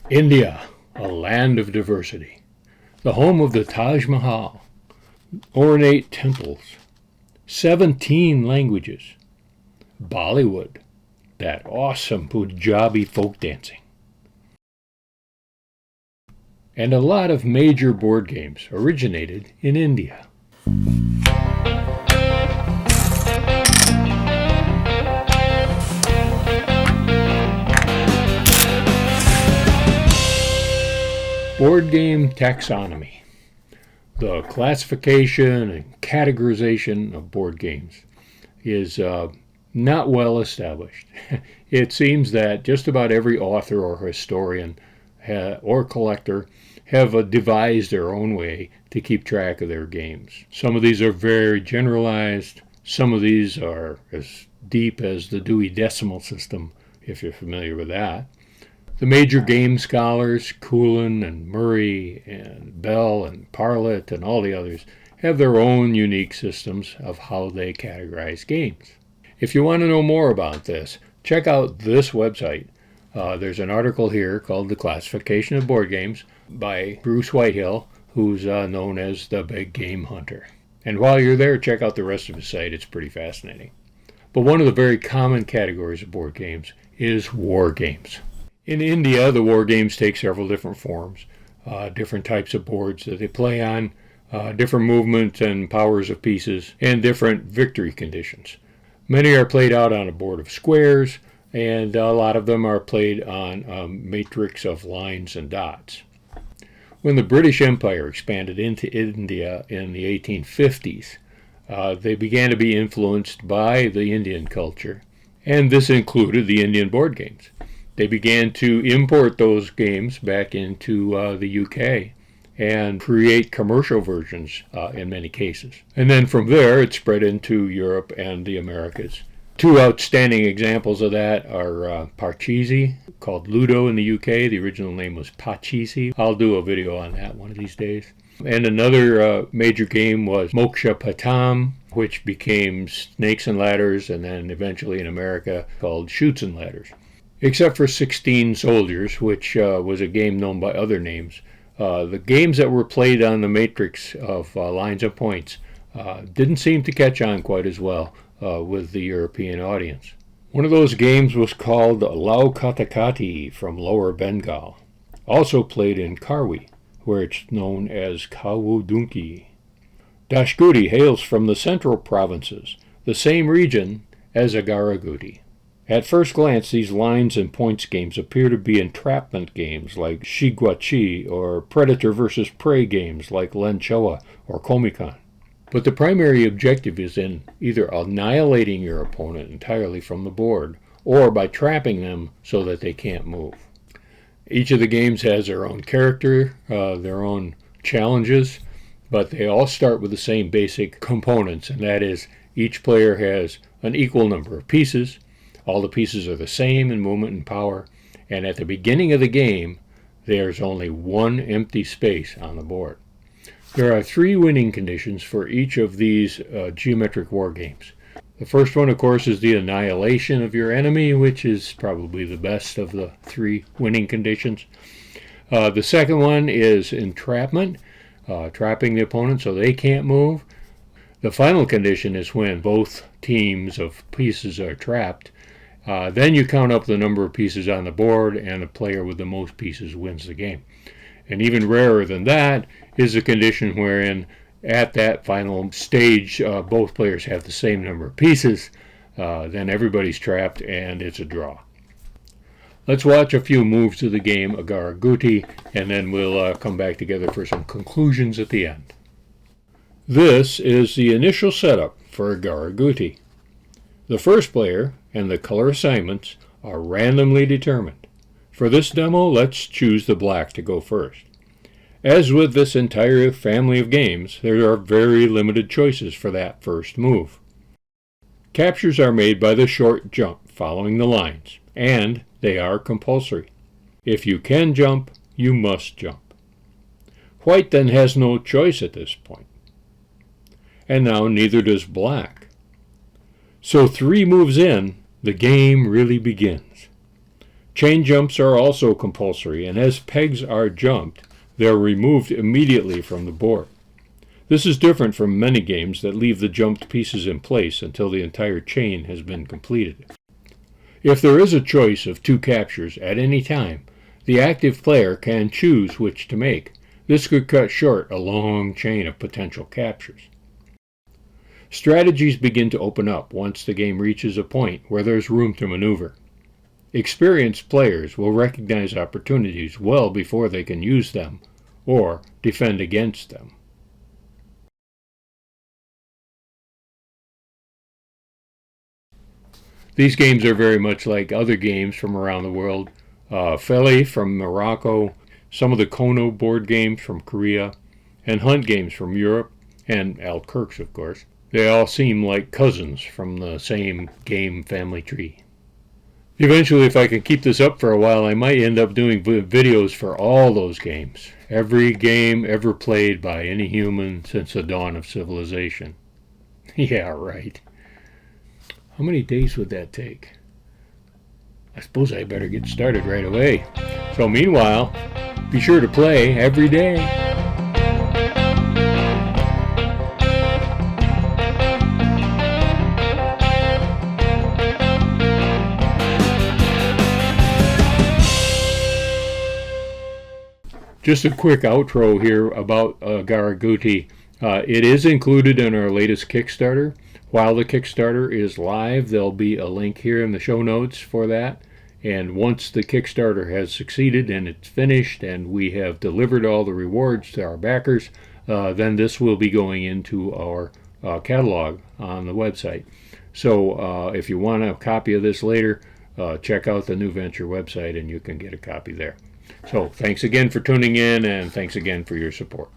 India, a land of diversity, the home of the Taj Mahal, ornate temples, 17 languages, Bollywood, that awesome Punjabi folk dancing, and a lot of major board games originated in India. Board game taxonomy, the classification and categorization of board games, is not well established. It seems that just about every author or historian or collector have devised their own way to keep track of their games. Some of these are very generalized. Some of these are as deep as the Dewey Decimal System, if you're familiar with that. The major game scholars, Coulin and Murray and Bell and Parlett and all the others, have their own unique systems of how they categorize games. If you want to know more about this, check out this website. There's an article here called The Classification of Board Games by Bruce Whitehill, who's known as the Big Game Hunter. And while you're there, check out the rest of his site. It's pretty fascinating. But one of the very common categories of board games is war games. In India, the war games take several different forms, different types of boards that they play on, different movement and powers of pieces, and different victory conditions. Many are played out on a board of squares, and a lot of them are played on a matrix of lines and dots. When the British Empire expanded into India in the 1850s, they began to be influenced by the Indian culture, and this included the Indian board games. They began to import those games back into the UK and create commercial versions in many cases. And then from there, it spread into Europe and the Americas. Two outstanding examples of that are Parcheesi, called Ludo in the UK. The original name was Pachisi. I'll do a video on that one of these days. And another major game was Moksha Patam, which became Snakes and Ladders, and then eventually in America called Chutes and Ladders. Except for 16 Soldiers, which was a game known by other names. The games that were played on the matrix of lines and points didn't seem to catch on quite as well with the European audience. One of those games was called Lau Kata Kati from Lower Bengal, also played in Karwi, where it's known as Kawudunki. Dashguti hails from the central provinces, the same region as Egara Guti. At first glance, these lines and points games appear to be entrapment games like Shiguachi or predator versus prey games like Lenchoa or Komikan. But the primary objective is in either annihilating your opponent entirely from the board or by trapping them so that they can't move. Each of the games has their own character, their own challenges, but they all start with the same basic components, and that is each player has an equal number of pieces. All the pieces are the same in movement and power, and at the beginning of the game, there's only one empty space on the board. There are 3 winning conditions for each of these geometric war games. The first one, of course, is the annihilation of your enemy, which is probably the best of the 3 winning conditions. The second one is entrapment, trapping the opponent so they can't move. The final condition is when both teams of pieces are trapped. Then you count up the number of pieces on the board, and the player with the most pieces wins the game. And even rarer than that is a condition wherein at that final stage both players have the same number of pieces. Then everybody's trapped and it's a draw. Let's watch a few moves of the game Egara Guti, and then we'll come back together for some conclusions at the end. This is the initial setup for Egara Guti. The first player and the color assignments are randomly determined. For this demo, let's choose the black to go first. As with this entire family of games, there are very limited choices for that first move. Captures are made by the short jump following the lines, and they are compulsory. If you can jump, you must jump. White then has no choice at this point. And now neither does black. So 3 moves in, the game really begins. Chain jumps are also compulsory, and as pegs are jumped, they are removed immediately from the board. This is different from many games that leave the jumped pieces in place until the entire chain has been completed. If there is a choice of 2 captures at any time, the active player can choose which to make. This could cut short a long chain of potential captures. Strategies begin to open up once the game reaches a point where there's room to maneuver. Experienced players will recognize opportunities well before they can use them or defend against them. These games are very much like other games from around the world. Feli from Morocco, some of the Kono board games from Korea, and Hunt games from Europe, and Alkirk's, of course. They all seem like cousins from the same game family tree. Eventually, if I can keep this up for a while, I might end up doing videos for all those games. Every game ever played by any human since the dawn of civilization. Yeah, right. How many days would that take? I suppose I better get started right away. So meanwhile, be sure to play every day. Just a quick outro here about Egara Guti. It is included in our latest Kickstarter. While the Kickstarter is live, there'll be a link here in the show notes for that. And once the Kickstarter has succeeded and it's finished and we have delivered all the rewards to our backers, then this will be going into our catalog on the website. So if you want a copy of this later, check out the NewVenture website and you can get a copy there. So thanks again for tuning in, and thanks again for your support.